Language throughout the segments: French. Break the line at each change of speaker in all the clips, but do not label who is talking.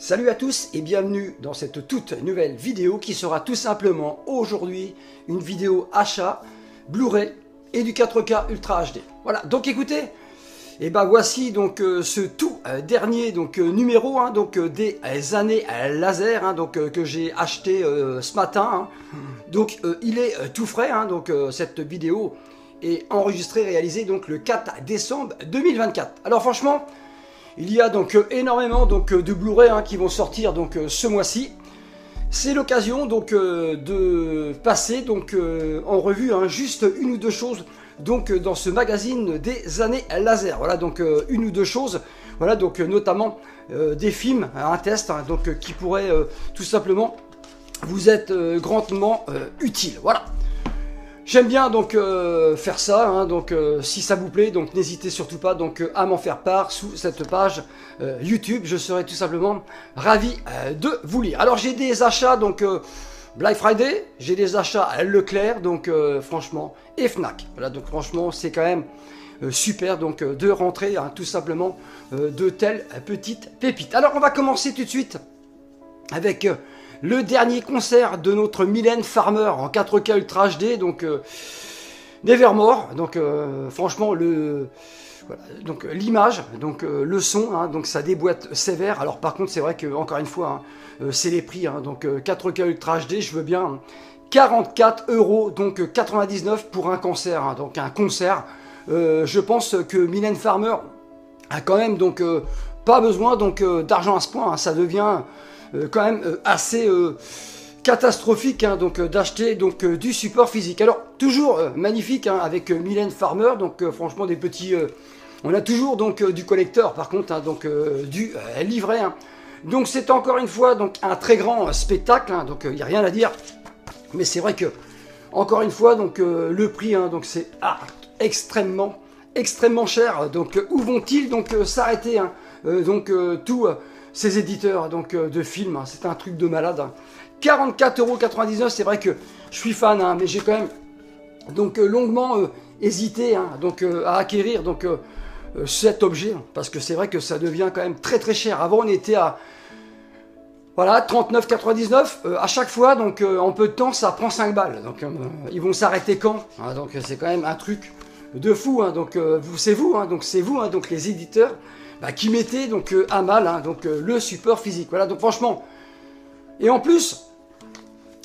Salut à tous et bienvenue dans cette toute nouvelle vidéo qui sera tout simplement aujourd'hui une vidéo achat Blu-ray et du 4K Ultra HD. Voilà, donc écoutez, et ben voici donc ce tout dernier numéro des années laser que j'ai acheté ce matin. Donc il est tout frais, cette vidéo est enregistrée, réalisée donc le 4 décembre 2024. Alors franchement, il y a donc énormément de Blu-ray qui vont sortir ce mois-ci. C'est l'occasion de passer en revue juste une ou deux choses dans ce magazine des années laser. Voilà, donc une ou deux choses, voilà, donc notamment des films, un test qui pourrait tout simplement vous être grandement utile. Voilà. J'aime bien faire ça, si ça vous plaît, n'hésitez surtout pas à m'en faire part sous cette page YouTube. Je serai tout simplement ravi de vous lire. Alors j'ai des achats Black Friday, j'ai des achats à Leclerc, franchement, et Fnac. Voilà, donc franchement c'est quand même super de rentrer tout simplement de telles petites pépites. Alors on va commencer tout de suite avec le dernier concert de notre Mylène Farmer en 4K Ultra HD, Nevermore. Franchement l'image, le son, ça déboîte sévère. Alors par contre c'est vrai que encore une fois c'est les prix, 4K Ultra HD, je veux bien 44,99 € pour un concert, un concert. Je pense que Mylène Farmer a quand même pas besoin d'argent à ce point, ça devient quand même assez catastrophique d'acheter du support physique. Alors toujours magnifique avec Mylène Farmer, franchement des petits on a toujours du collector par contre du livret, donc c'est encore une fois un très grand spectacle, il n'y a rien à dire, mais c'est vrai que encore une fois le prix c'est extrêmement cher, où vont-ils s'arrêter tous ces éditeurs de films, c'est un truc de malade. 44,99 €, c'est vrai que je suis fan, mais j'ai quand même longuement hésité à acquérir cet objet, parce que c'est vrai que ça devient quand même très cher. Avant on était à 39,99 € à chaque fois, en peu de temps ça prend 5 balles, ils vont s'arrêter quand, c'est quand même un truc de fou, c'est vous les éditeurs qui mettez à mal le support physique. Voilà, donc franchement, et en plus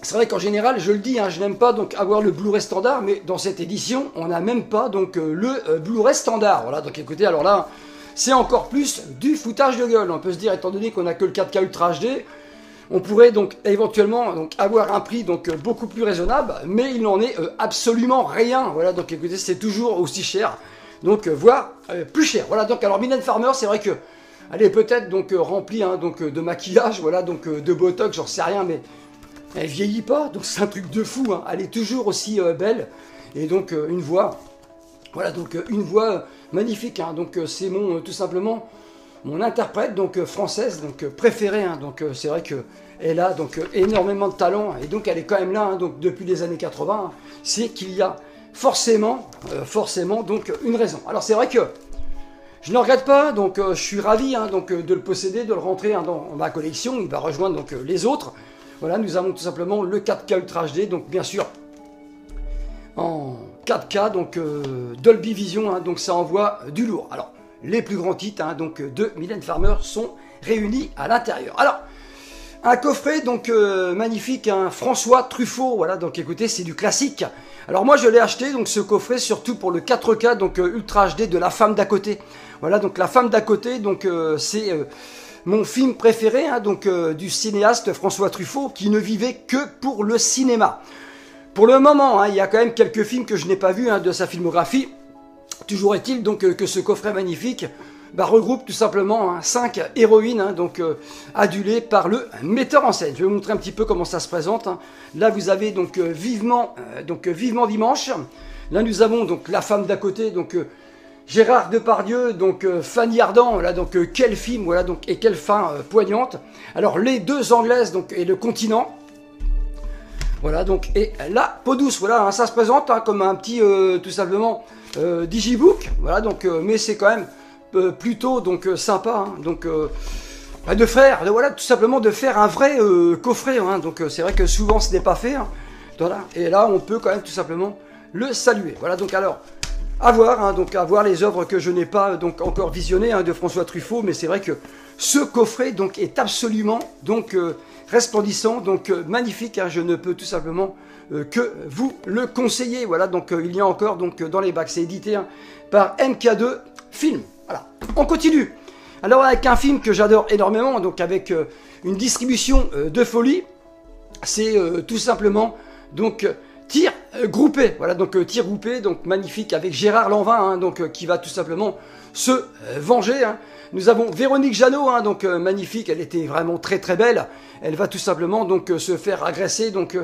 c'est vrai qu'en général je le dis, je n'aime pas avoir le Blu-ray standard, mais dans cette édition on n'a même pas le Blu-ray standard. Voilà, donc écoutez, alors là c'est encore plus du foutage de gueule. On peut se dire, étant donné qu'on n'a que le 4K Ultra HD, on pourrait éventuellement avoir un prix beaucoup plus raisonnable, mais il n'en est absolument rien. Voilà, donc écoutez, c'est toujours aussi cher, voire plus cher. Voilà, alors Mylène Farmer, c'est vrai que elle est peut-être remplie de maquillage, voilà, de botox, j'en sais rien, mais elle vieillit pas, c'est un truc de fou, elle est toujours aussi belle, et une voix, voilà, une voix magnifique, c'est tout simplement mon interprète française préférée, c'est vrai que elle a énormément de talent, et elle est quand même là depuis les années 80, c'est qu'il y a forcément une raison. Alors c'est vrai que je ne regrette pas, je suis ravi de le posséder, de le rentrer dans ma collection. Il va rejoindre les autres. Voilà, nous avons tout simplement le 4K Ultra HD, bien sûr en 4K, Dolby Vision, ça envoie du lourd. Alors les plus grands titres de Mylène Farmer sont réunis à l'intérieur. Alors un coffret magnifique, François Truffaut. Voilà, écoutez, c'est du classique. Alors moi je l'ai acheté ce coffret surtout pour le 4K Ultra HD de La Femme d'à côté. Voilà, La Femme d'à côté, c'est mon film préféré du cinéaste François Truffaut, qui ne vivait que pour le cinéma. Pour le moment, il y a quand même quelques films que je n'ai pas vus de sa filmographie. Toujours est-il que ce coffret magnifique regroupe tout simplement 5 héroïnes adulées par le metteur en scène. Je vais vous montrer un petit peu comment ça se présente. Là vous avez vivement dimanche. Là nous avons La Femme d'à côté, Gérard Depardieu, Fanny Ardant. Voilà, quel film, voilà, et quelle fin poignante. Alors les deux anglaises et Le Continent. Voilà, et La Peau douce. Voilà, ça se présente comme un petit tout simplement digibook. Voilà, mais c'est quand même plutôt sympa, de faire, voilà, tout simplement de faire un vrai coffret. Hein. Donc c'est vrai que souvent ce n'est pas fait. Hein. Voilà. Et là, on peut quand même tout simplement le saluer. Voilà, donc alors, à voir, hein, donc à voir les œuvres que je n'ai pas donc encore visionnées hein, de François Truffaut, mais c'est vrai que ce coffret donc est absolument donc resplendissant, donc magnifique. Hein, je ne peux tout simplement que vous le conseiller. Voilà, donc il y a encore donc dans les bacs, c'est édité hein, par MK2 Film. Voilà, on continue. Alors avec un film que j'adore énormément, donc avec une distribution de folie, c'est tout simplement donc Tir groupé. Voilà, donc tir groupé, donc magnifique avec Gérard Lanvin, hein, donc qui va tout simplement se venger. Hein. Nous avons Véronique Jeannot, hein, donc magnifique, elle était vraiment très très belle. Elle va tout simplement donc se faire agresser donc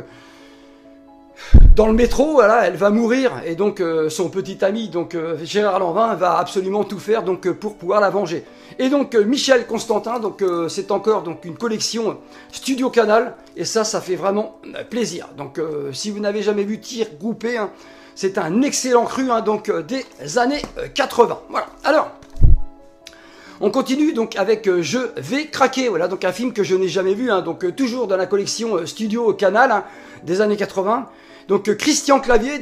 dans le métro, voilà, elle va mourir et donc son petit ami donc Gérard Lanvin va absolument tout faire donc pour pouvoir la venger. Et donc Michel Constantin, donc c'est encore donc une collection Studio Canal et ça fait vraiment plaisir. Donc si vous n'avez jamais vu Tir groupé, hein, c'est un excellent cru hein, donc des années 80. Voilà. Alors on continue donc avec Je vais craquer, voilà donc un film que je n'ai jamais vu, hein, donc toujours dans la collection Studio Canal hein, des années 80. Donc Christian Clavier,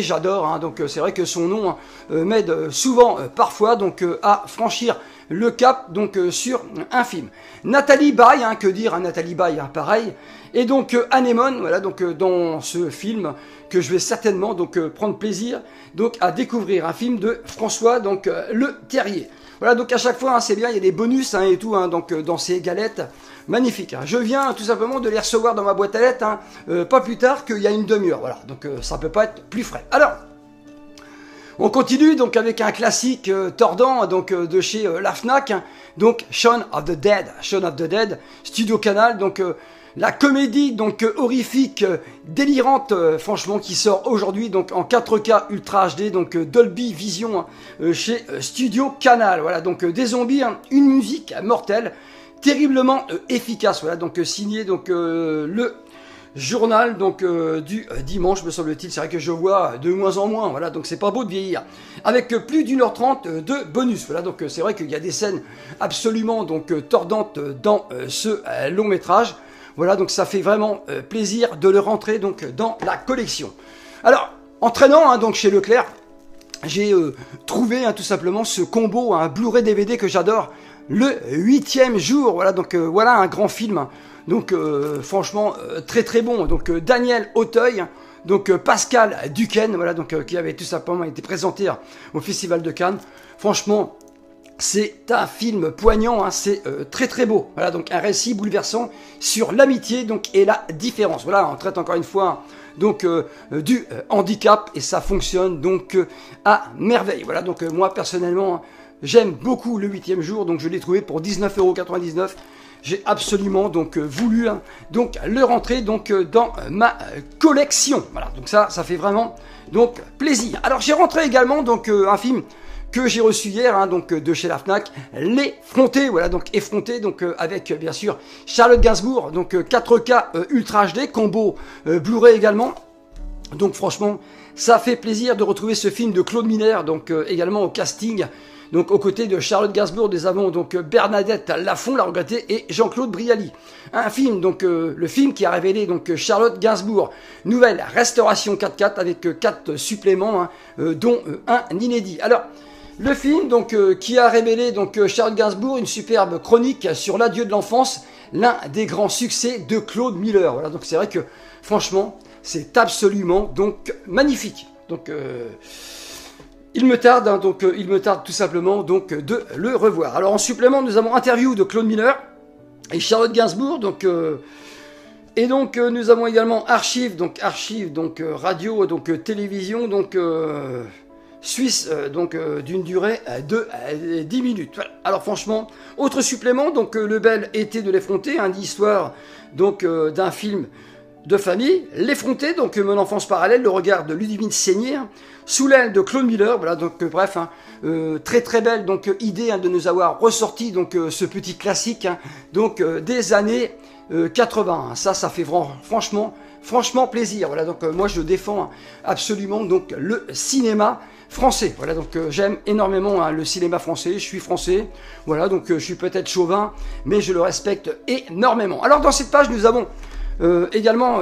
j'adore, hein, donc c'est vrai que son nom m'aide souvent, parfois, donc à franchir le cap donc sur un film. Nathalie Baye, hein, que dire, hein, Nathalie Baye, hein, pareil. Et donc Anémone, voilà donc dans ce film que je vais certainement donc prendre plaisir donc à découvrir, un film de François donc Le Terrier. Voilà, donc à chaque fois, hein, c'est bien, il y a des bonus hein, et tout, hein, donc dans ces galettes, magnifiques. Hein. Je viens tout simplement de les recevoir dans ma boîte à lettres, hein, pas plus tard qu'il y a une demi-heure, voilà, donc ça peut pas être plus frais. Alors, on continue donc avec un classique tordant donc de chez la Fnac, hein, donc Shaun of the Dead, Studio Canal, donc la comédie donc horrifique, délirante, franchement, qui sort aujourd'hui donc en 4K Ultra HD, donc Dolby Vision hein, chez Studio Canal. Voilà, donc des zombies, hein, une musique mortelle, terriblement efficace. Voilà, donc signé donc le journal donc du dimanche, me semble-t-il. C'est vrai que je vois de moins en moins. Voilà, donc c'est pas beau de vieillir. Avec plus d'1h30 de bonus. Voilà, donc c'est vrai qu'il y a des scènes absolument donc tordantes dans ce long métrage. Voilà, donc ça fait vraiment plaisir de le rentrer donc dans la collection. Alors, en traînant hein, donc chez Leclerc, j'ai trouvé hein, tout simplement ce combo, un Blu-ray DVD que j'adore, Le 8e jour. Voilà, donc voilà un grand film. Donc franchement très très bon. Donc Daniel Auteuil, donc Pascal Duquesne, voilà donc qui avait tout simplement été présenté hein, au Festival de Cannes. Franchement, c'est un film poignant, hein, c'est très très beau. Voilà, donc un récit bouleversant sur l'amitié donc et la différence. Voilà, on traite encore une fois donc du handicap et ça fonctionne donc à merveille. Voilà, donc moi personnellement, j'aime beaucoup Le 8e jour, donc je l'ai trouvé pour 19,99 €. J'ai absolument donc voulu hein, donc le rentrer donc dans ma collection. Voilà, donc ça fait vraiment donc plaisir. Alors j'ai rentré également donc un film que j'ai reçu hier, hein, donc de chez la Fnac, L'Effronté, voilà, donc Effronté, donc avec bien sûr Charlotte Gainsbourg, donc 4K Ultra HD, combo Blu-ray également. Donc franchement, ça fait plaisir de retrouver ce film de Claude Miner, donc également au casting. Donc aux côtés de Charlotte Gainsbourg, nous avons donc Bernadette Lafont, la regrettée, et Jean-Claude Brialy. Un film, donc le film qui a révélé donc Charlotte Gainsbourg. Nouvelle restauration 4K avec 4 suppléments, hein, dont un inédit. Alors, le film donc qui a révélé donc Charlotte Gainsbourg, une superbe chronique sur l'adieu de l'enfance, l'un des grands succès de Claude Miller. Voilà, donc c'est vrai que franchement, c'est absolument donc magnifique. Donc il me tarde, hein, donc il me tarde tout simplement donc de le revoir. Alors en supplément, nous avons interview de Claude Miller et Charlotte Gainsbourg, donc et donc nous avons également archive donc radio, donc télévision, donc suisse, donc d'une durée de 10 minutes. Voilà. Alors franchement, autre supplément, donc le bel été de l'effronté, hein, l'histoire donc d'un film de famille, L'Effronté, donc mon enfance parallèle, le regard de Ludivine Seigné, hein, sous l'aile de Claude Miller. Voilà, donc bref, hein, très très belle donc idée hein, de nous avoir ressorti donc ce petit classique hein, donc des années 80. Hein. Ça fait franchement plaisir. Voilà, donc moi je défends absolument donc le cinéma français. Voilà, donc j'aime énormément hein, le cinéma français, je suis français, voilà, donc je suis peut-être chauvin, mais je le respecte énormément. Alors dans cette page, nous avons également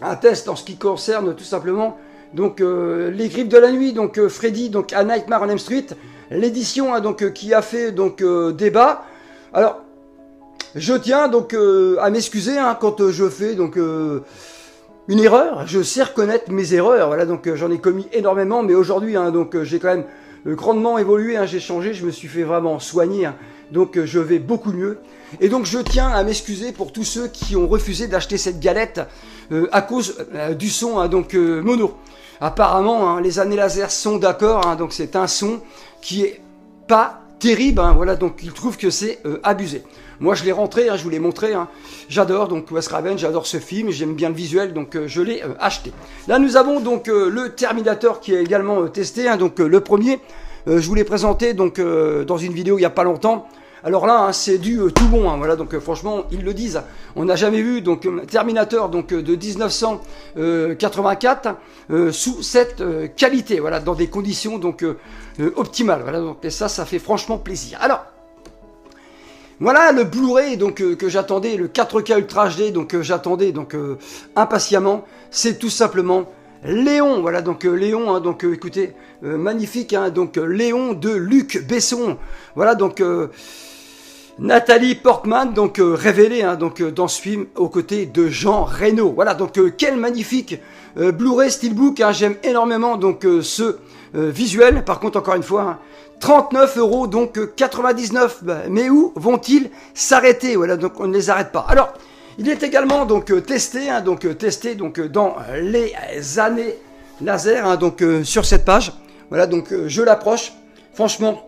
un test en ce qui concerne tout simplement donc les Griffes de la nuit, donc Freddy, donc A Nightmare on Elm Street, l'édition hein, donc qui a fait donc débat. Alors je tiens donc à m'excuser hein, quand je fais donc une erreur. Je sais reconnaître mes erreurs. Voilà, donc j'en ai commis énormément, mais aujourd'hui hein, donc j'ai quand même grandement évolué. Hein, j'ai changé, je me suis fait vraiment soigner. Hein, donc je vais beaucoup mieux. Et donc je tiens à m'excuser pour tous ceux qui ont refusé d'acheter cette galette à cause du son hein, donc mono. Apparemment, hein, les années laser sont d'accord, hein, donc c'est un son qui est pas terrible, hein, voilà, donc ils trouvent que c'est abusé. Moi je l'ai rentré, hein, je vous l'ai montré, hein, j'adore donc Wes Craven, j'adore ce film, j'aime bien le visuel, donc je l'ai acheté. Là nous avons donc le Terminator qui est également testé, hein, donc le premier, je vous l'ai présenté donc dans une vidéo il n'y a pas longtemps. Alors là, hein, c'est du tout bon, hein, voilà, donc franchement, ils le disent. On n'a jamais vu donc Terminator donc de 1984 sous cette qualité, voilà, dans des conditions donc optimales. Voilà, donc et ça fait franchement plaisir. Alors, voilà le Blu-ray donc que j'attendais, le 4K Ultra HD donc j'attendais donc impatiemment. C'est tout simplement Léon, voilà donc Léon, hein, donc écoutez, magnifique, hein, donc Léon de Luc Besson. Voilà donc Nathalie Portman, donc révélée hein, donc dans ce film aux côtés de Jean Reno. Voilà donc quel magnifique Blu-ray Steelbook. Hein, j'aime énormément donc ce visuel. Par contre encore une fois, hein, 39 € donc 99. Bah, mais où vont-ils s'arrêter? Voilà donc on ne les arrête pas. Alors il est également donc testé, hein, testé donc dans les années laser hein, donc sur cette page. Voilà donc je l'approche. Franchement.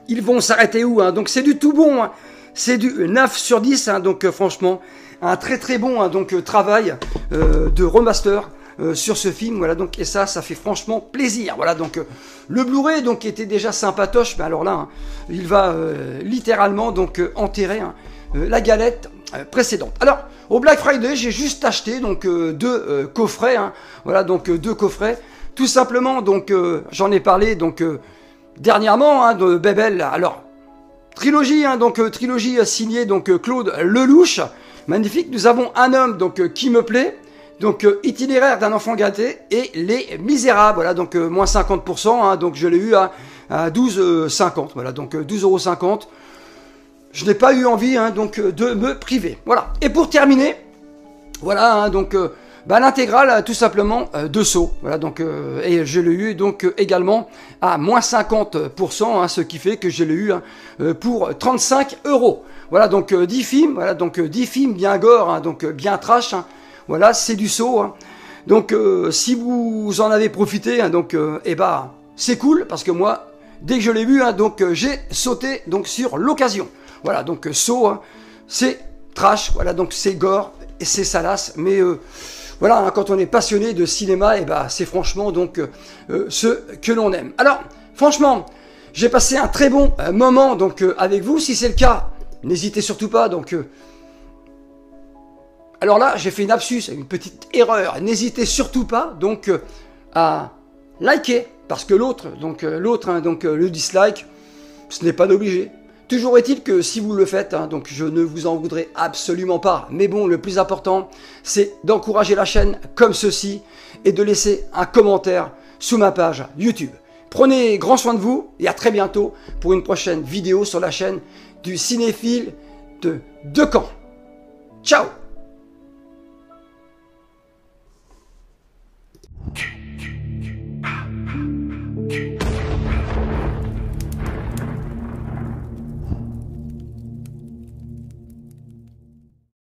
Ils vont s'arrêter où hein? Donc c'est du tout bon, hein. C'est du 9 sur 10, hein. Donc franchement, un très très bon hein, donc, travail de remaster sur ce film. Voilà, donc, et ça fait franchement plaisir. Voilà, donc le Blu-ray donc était déjà sympatoche, mais alors là, hein, il va littéralement donc enterrer hein, la galette précédente. Alors, au Black Friday, j'ai juste acheté donc deux coffrets. Hein. Voilà, donc deux coffrets. Tout simplement, donc j'en ai parlé donc dernièrement hein, de Babel. Alors trilogie hein, donc trilogie signée donc Claude Lelouch, magnifique. Nous avons Un homme donc qui me plaît, donc Itinéraire d'un enfant gâté et Les Misérables. Voilà donc moins 50%, hein, donc je l'ai eu à 12,50. Voilà donc 12,50 €. Je n'ai pas eu envie hein, donc de me priver. Voilà. Et pour terminer, voilà hein, donc l'intégrale tout simplement de Saw. Voilà donc et je l'ai eu donc également à moins 50%, hein, ce qui fait que je l'ai eu hein, pour 35 €. Voilà donc 10 films, voilà donc 10 films bien gore, hein, donc bien trash. Hein, voilà, c'est du Saw. Hein. Donc si vous en avez profité, hein, donc c'est cool parce que moi dès que je l'ai vu, hein, donc j'ai sauté donc sur l'occasion. Voilà donc Saw, hein, c'est trash. Voilà donc c'est gore et c'est salace, mais voilà, hein, quand on est passionné de cinéma, et c'est franchement donc ce que l'on aime. Alors, franchement, j'ai passé un très bon moment donc avec vous. Si c'est le cas, n'hésitez surtout pas. Donc, alors là, j'ai fait une lapsus, une petite erreur. N'hésitez surtout pas donc à liker, parce que l'autre, donc le dislike, ce n'est pas obligé. Toujours est-il que si vous le faites, hein, donc je ne vous en voudrais absolument pas. Mais bon, le plus important, c'est d'encourager la chaîne comme ceci et de laisser un commentaire sous ma page YouTube. Prenez grand soin de vous et à très bientôt pour une prochaine vidéo sur la chaîne du cinéphile de Decamps. Ciao!